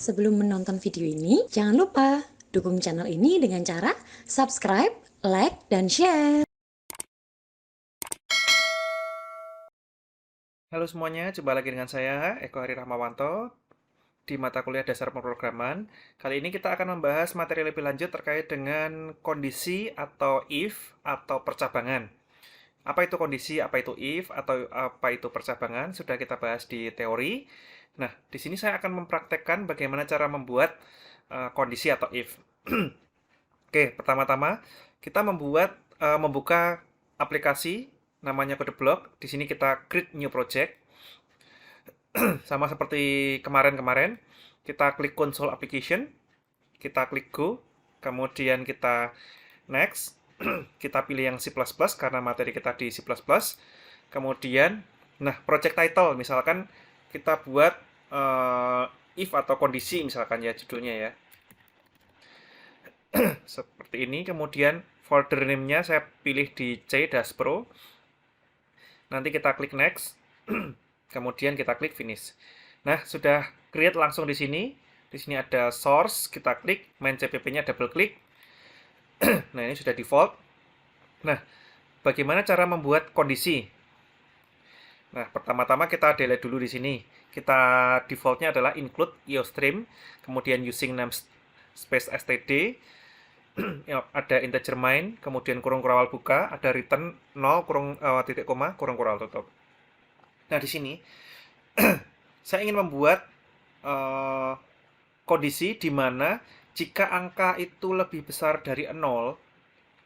Sebelum menonton video ini, jangan lupa dukung channel ini dengan cara subscribe, like, dan share. Halo semuanya, jumpa lagi dengan saya, Eko Hari Rahmawanto, di mata kuliah dasar pemrograman. Kali ini kita akan membahas materi lebih lanjut terkait dengan kondisi atau if atau percabangan. Apa itu kondisi, apa itu if, atau apa itu percabangan, sudah kita bahas di teori. Nah, di sini saya akan mempraktekkan bagaimana cara membuat kondisi atau if. Oke, pertama-tama kita membuka aplikasi namanya Kode Blok. Di sini kita create new project. Sama seperti kemarin-kemarin, kita klik console application, kita klik go, kemudian kita next, kita pilih yang C++ karena materi kita di C++. Kemudian, nah project title misalkan kita buat if atau kondisi misalkan ya judulnya ya. Seperti ini, kemudian folder name-nya saya pilih di C Daspro. Nanti kita klik next. Kemudian kita klik finish. Nah, sudah create langsung di sini. Di sini ada source, kita klik, main CPP-nya double klik. Nah, ini sudah default. Nah, bagaimana cara membuat kondisi? Nah, pertama-tama kita delete dulu di sini. Kita defaultnya adalah include iostream, kemudian using namespace std, ada integer main, kemudian kurung kurawal buka, ada return 0 kurung titik koma kurung kurawal tutup. Nah, di sini saya ingin membuat kondisi di mana jika angka itu lebih besar dari 0,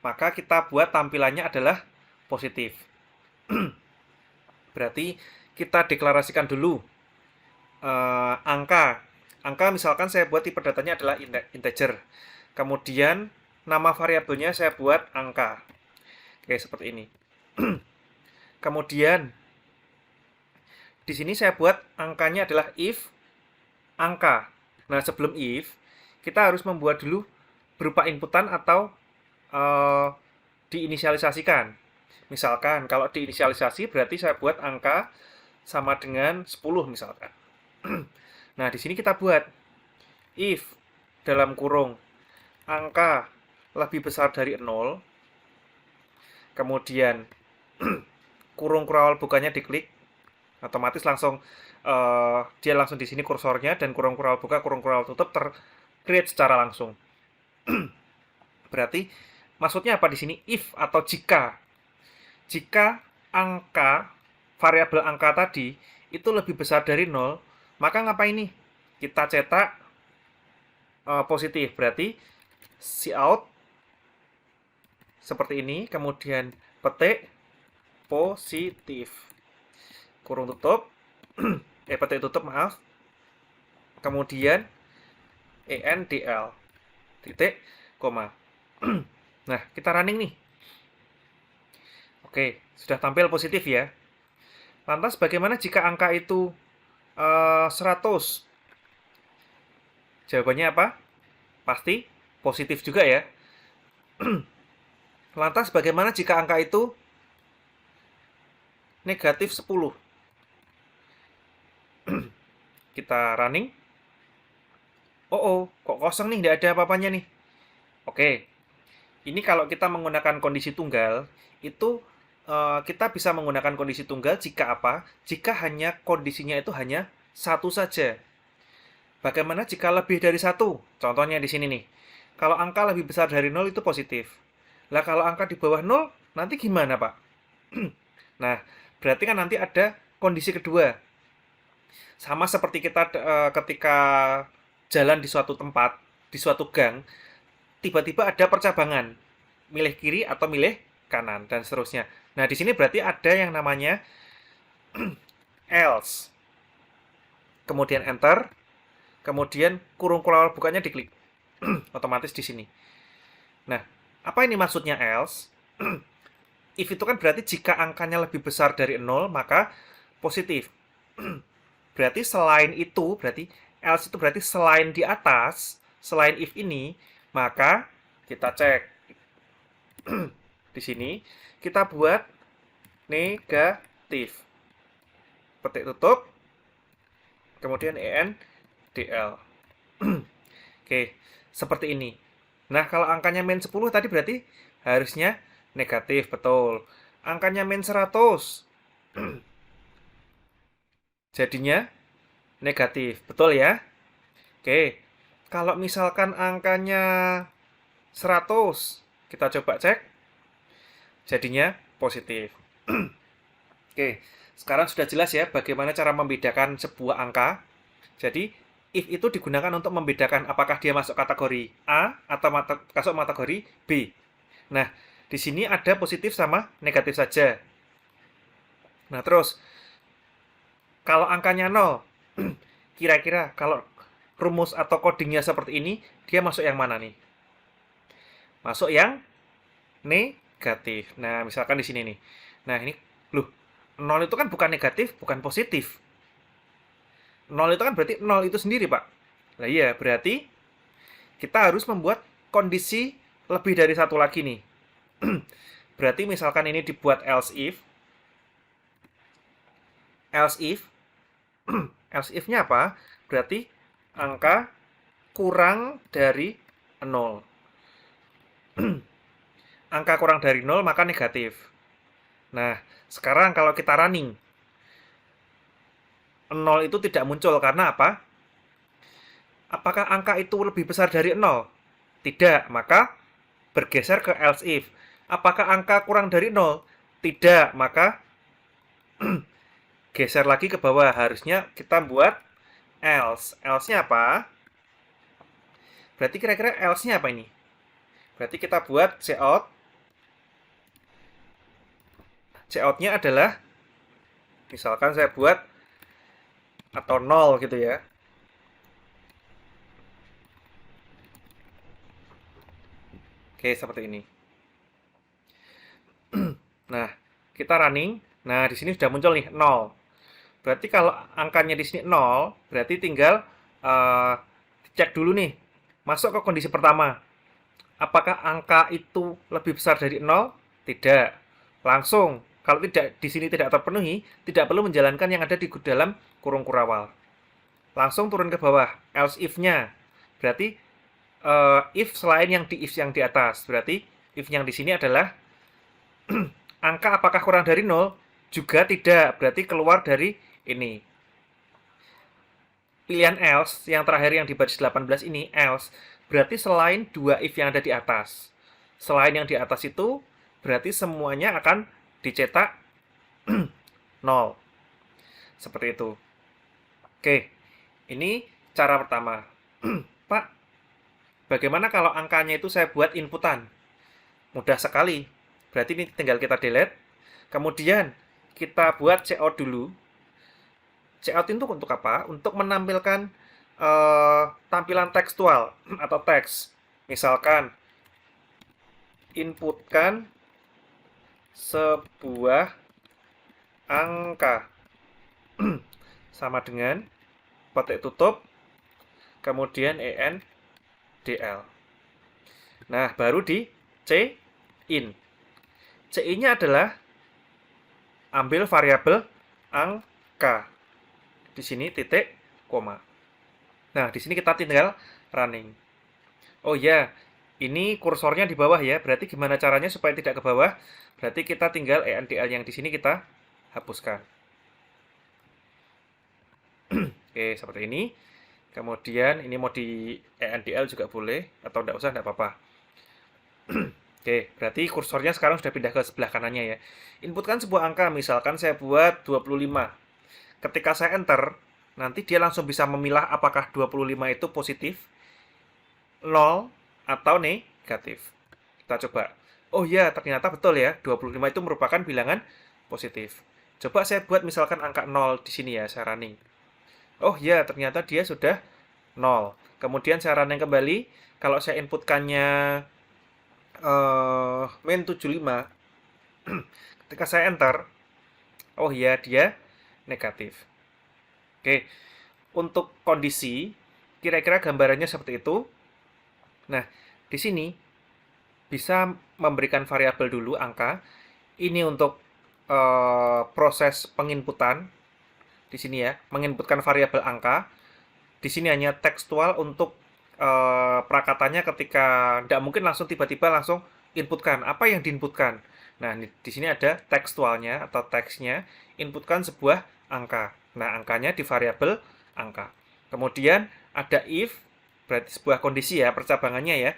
maka kita buat tampilannya adalah positif. Berarti kita deklarasikan dulu angka. Angka misalkan saya buat tipe datanya adalah integer. Kemudian nama variabelnya saya buat angka. Oke, seperti ini. Kemudian di sini saya buat angkanya adalah if angka. Nah, sebelum if, kita harus membuat dulu berupa inputan atau diinisialisasikan. Misalkan, kalau diinisialisasi berarti saya buat angka sama dengan 10 misalkan. Nah, di sini kita buat if dalam kurung angka lebih besar dari 0, kemudian kurung kurawal bukanya diklik, otomatis langsung dia langsung di sini kursornya dan kurung kurawal buka, kurung kurawal tutup create secara langsung. Berarti maksudnya apa di sini? If atau jika. Jika angka variabel angka tadi itu lebih besar dari 0, maka ngapain nih? Kita cetak positif. Berarti cout seperti ini, kemudian petik positif. Kurung tutup. Petik tutup, maaf. Kemudian endl titik koma. Nah, kita running nih. Oke, sudah tampil positif ya. Lantas bagaimana jika angka itu 100? Jawabannya apa? Pasti positif juga ya. Lantas bagaimana jika angka itu negatif 10? Kita running. Oh, kok kosong nih, tidak ada apa-apanya nih. Oke, ini kalau kita menggunakan kondisi tunggal, itu kita bisa menggunakan kondisi tunggal jika apa? Jika hanya kondisinya itu hanya satu saja. Bagaimana jika lebih dari satu? Contohnya di sini nih. Kalau angka lebih besar dari 0 itu positif. Lah kalau angka di bawah 0, nanti gimana, Pak? Nah, berarti kan nanti ada kondisi kedua. Sama seperti kita ketika jalan di suatu tempat, di suatu gang, tiba-tiba ada percabangan. Milih kiri atau milih kanan, dan seterusnya. Nah, di sini berarti ada yang namanya else. Kemudian enter, kemudian kurung kurawal bukanya diklik. Otomatis di sini. Nah, apa ini maksudnya else? If itu kan berarti jika angkanya lebih besar dari 0, maka positif. Berarti selain itu, berarti else itu berarti selain di atas, selain if ini, maka kita cek. Di sini kita buat negatif. Petik tutup, kemudian endl. Oke, seperti ini. Nah, kalau angkanya min 10 tadi berarti harusnya negatif, betul. Angkanya min 100 jadinya negatif, betul ya? Oke, kalau misalkan angkanya 100, kita coba cek, jadinya positif. Oke, sekarang sudah jelas ya bagaimana cara membedakan sebuah angka. Jadi, if itu digunakan untuk membedakan apakah dia masuk kategori A atau masuk kategori B. Nah, di sini ada positif sama negatif saja. Nah, terus kalau angkanya 0, kira-kira kalau rumus atau codingnya seperti ini, dia masuk yang mana nih? Masuk yang negatif. Nah, misalkan di sini nih. Nah, ini loh, 0 itu kan bukan negatif, bukan positif. 0 itu kan berarti 0 itu sendiri, Pak. Nah, iya, berarti kita harus membuat kondisi lebih dari satu lagi nih. Berarti misalkan ini dibuat else if. Else if. Else if-nya apa? Berarti angka kurang dari 0. Angka kurang dari 0 maka negatif. Nah, sekarang kalau kita running, 0 itu tidak muncul karena apa? Apakah angka itu lebih besar dari 0? Tidak, maka bergeser ke else if. Apakah angka kurang dari 0? Tidak, maka geser lagi ke bawah. Harusnya kita buat else. Else-nya apa? Berarti kira-kira else-nya apa ini? Berarti kita buat cout. Cout-nya adalah, misalkan saya buat atau 0 gitu ya. Oke, seperti ini. Nah, kita running. Nah, di sini sudah muncul nih 0. Berarti kalau angkanya di sini 0, berarti tinggal cek dulu nih. Masuk ke kondisi pertama. Apakah angka itu lebih besar dari 0? Tidak. Langsung, kalau tidak di sini tidak terpenuhi, tidak perlu menjalankan yang ada di dalam kurung kurawal. Langsung turun ke bawah. Else if-nya. Berarti if selain yang di atas. Berarti if yang di sini adalah angka apakah kurang dari 0? Juga tidak, berarti keluar dari ini. Pilihan else, yang terakhir yang di baris 18 ini, else, berarti selain dua if yang ada di atas. Selain yang di atas itu, berarti semuanya akan dicetak 0. Seperti itu. Oke, ini cara pertama. Pak, bagaimana kalau angkanya itu saya buat inputan? Mudah sekali. Berarti ini tinggal kita delete. Kemudian kita buat cout dulu. Cout itu untuk apa? Untuk menampilkan tampilan tekstual atau teks. Misalkan inputkan sebuah angka sama dengan petik tutup kemudian endl. Nah, baru di in. CI-nya adalah ambil variabel angka. Di sini titik koma. Nah, di sini kita tinggal running. Oh ya, ini kursornya di bawah ya. Berarti gimana caranya supaya tidak ke bawah? Berarti kita tinggal endl yang di sini kita hapuskan. Oke, seperti ini. Kemudian ini mau di endl juga boleh atau tidak usah, tidak apa-apa. Oke, berarti kursornya sekarang sudah pindah ke sebelah kanannya ya. Inputkan sebuah angka, misalkan saya buat 25. Ketika saya enter, nanti dia langsung bisa memilah apakah 25 itu positif, 0, atau negatif. Kita coba. Oh ya, ternyata betul ya, 25 itu merupakan bilangan positif. Coba saya buat misalkan angka 0 di sini ya, saya running. Oh ya, ternyata dia sudah 0. Kemudian saya running kembali, kalau saya inputkannya min 75, ketika saya enter, oh ya, dia negatif. Oke, untuk kondisi, kira-kira gambarannya seperti itu. Nah, di sini bisa memberikan variabel dulu, angka. Ini untuk proses penginputan. Di sini ya, menginputkan variabel angka. Di sini hanya tekstual untuk prakatanya ketika tidak mungkin langsung tiba-tiba langsung inputkan. Apa yang diinputkan? Nah, di sini ada tekstualnya atau teksnya, inputkan sebuah angka. Nah, angkanya di variabel angka. Kemudian ada if, berarti sebuah kondisi ya, percabangannya ya.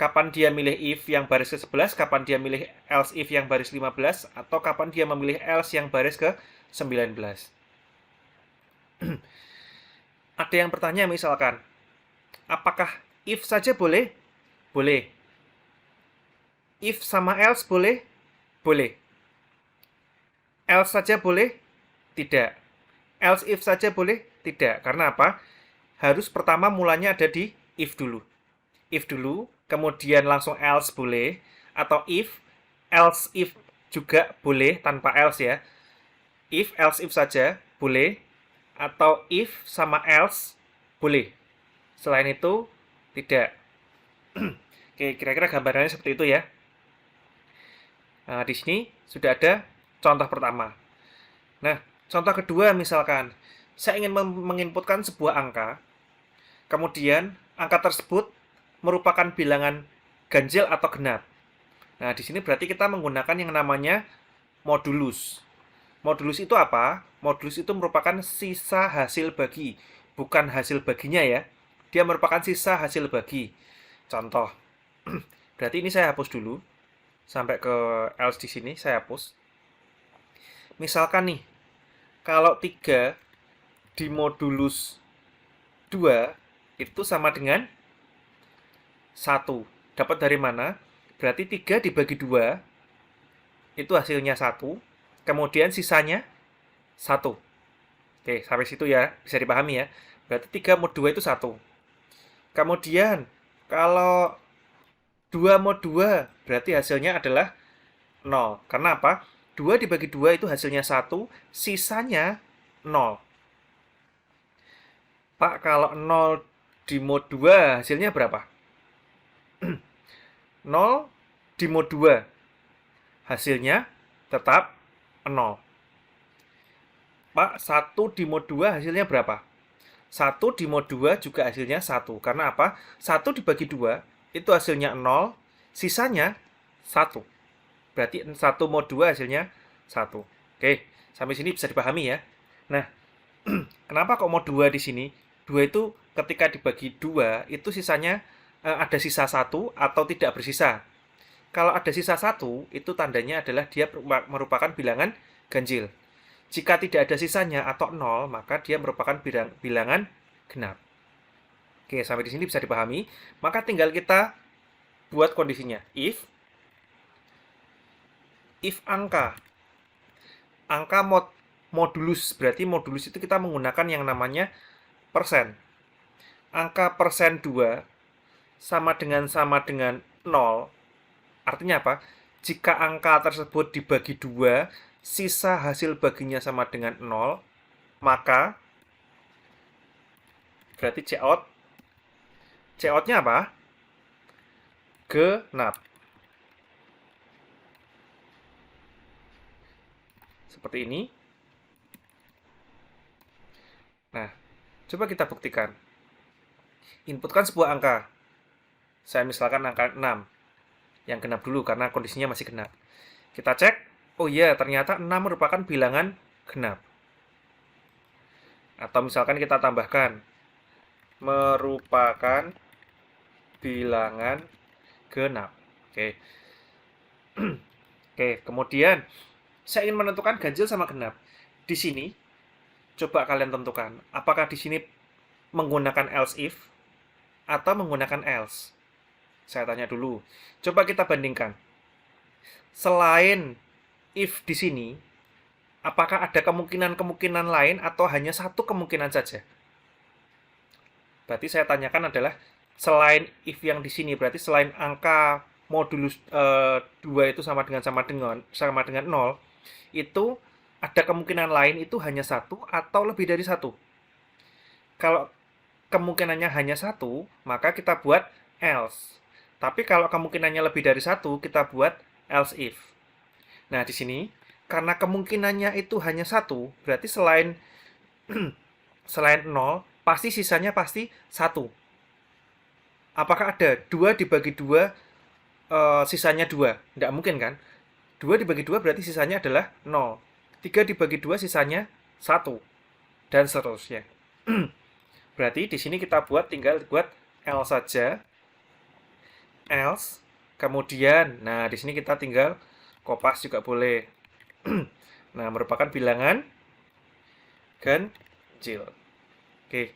Kapan dia milih if yang baris ke-11, kapan dia milih else if yang baris 15, atau kapan dia memilih else yang baris ke-19. Ada yang bertanya misalkan, apakah if saja boleh? Boleh. If sama else boleh? Boleh. Else saja boleh? Tidak. Else if saja boleh? Tidak. Karena apa? Harus pertama mulanya ada di if dulu. If dulu, kemudian langsung else boleh. Atau if, else if juga boleh tanpa else ya. If, else if saja boleh. Atau if sama else boleh. Selain itu, tidak. Oke, kira-kira gambarannya seperti itu ya. Nah, di sini sudah ada contoh pertama. Nah, contoh kedua misalkan, saya ingin menginputkan sebuah angka, kemudian angka tersebut merupakan bilangan ganjil atau genap. Nah, di sini berarti kita menggunakan yang namanya modulus. Modulus itu apa? Modulus itu merupakan sisa hasil bagi, bukan hasil baginya ya. Dia merupakan sisa hasil bagi. Contoh, berarti ini saya hapus dulu. Sampai ke else di sini, saya hapus. Misalkan nih, kalau 3 dimodulus 2 itu sama dengan 1. Dapat dari mana? Berarti 3 dibagi 2 itu hasilnya 1. Kemudian sisanya 1. Oke, sampai situ ya, bisa dipahami ya. Berarti 3 mod 2 itu 1. Kemudian, kalau 2 mod 2, berarti hasilnya adalah 0. Karena apa? 2 dibagi 2 itu hasilnya 1, sisanya 0. Pak, kalau 0 di mod 2 hasilnya berapa? 0 di mod 2 hasilnya tetap 0. Pak, 1 di mod 2 hasilnya berapa? 1 di mod 2 juga hasilnya 1. Karena apa? 1 dibagi 2 itu hasilnya 0, sisanya 1. Berarti 1 mod 2 hasilnya 1. Oke, sampai sini bisa dipahami ya. Nah, kenapa kok mod 2 di sini? 2 itu ketika dibagi 2, itu sisanya ada sisa 1 atau tidak bersisa. Kalau ada sisa 1, itu tandanya adalah dia merupakan bilangan ganjil. Jika tidak ada sisanya atau 0, maka dia merupakan bilangan genap. Oke, sampai di sini bisa dipahami. Maka tinggal kita buat kondisinya. If angka modulus, berarti modulus itu kita menggunakan yang namanya persen. Angka persen 2 sama dengan 0. Artinya apa? Jika angka tersebut dibagi 2, sisa hasil baginya sama dengan 0, maka berarti Cout-nya apa? Genap. Seperti ini. Nah, coba kita buktikan. Inputkan sebuah angka. Saya misalkan angka 6. Yang genap dulu karena kondisinya masih genap. Kita cek. Oh iya, ternyata 6 merupakan bilangan genap. Atau misalkan kita tambahkan. Merupakan bilangan genap. Oke. Oke, kemudian saya ingin menentukan ganjil sama genap. Di sini, coba kalian tentukan. Apakah di sini menggunakan else if atau menggunakan else? Saya tanya dulu. Coba kita bandingkan. Selain if di sini, apakah ada kemungkinan-kemungkinan lain atau hanya satu kemungkinan saja? Berarti saya tanyakan adalah selain if yang di sini, berarti selain angka modulus 2 itu sama dengan 0, itu ada kemungkinan lain itu hanya satu atau lebih dari satu. Kalau kemungkinannya hanya satu, maka kita buat else. Tapi kalau kemungkinannya lebih dari satu, kita buat else if. Nah, di sini, karena kemungkinannya itu hanya satu, berarti selain 0, pasti sisanya pasti 1. Apakah ada 2 dibagi 2 sisanya 2? Tidak mungkin kan? 2 dibagi 2 berarti sisanya adalah 0. 3 dibagi 2 sisanya 1. Dan seterusnya. Berarti di sini kita tinggal buat else saja. Else. Kemudian, nah di sini kita tinggal kopas juga boleh. Nah, merupakan bilangan ganjil. Oke,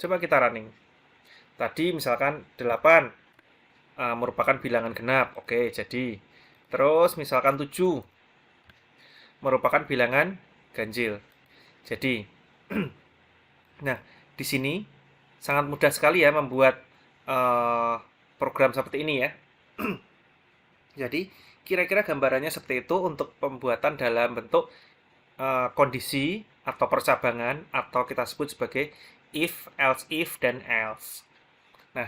coba kita running. Tadi misalkan 8 merupakan bilangan genap. Oke, jadi. Terus misalkan 7 merupakan bilangan ganjil. Jadi, nah, di sini sangat mudah sekali ya membuat program seperti ini ya. Jadi, kira-kira gambarannya seperti itu untuk pembuatan dalam bentuk kondisi atau percabangan atau kita sebut sebagai if, else if, dan else. Nah,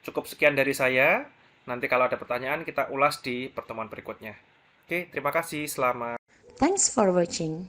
cukup sekian dari saya. Nanti kalau ada pertanyaan kita ulas di pertemuan berikutnya. Oke, terima kasih. Selamat. Thanks for watching.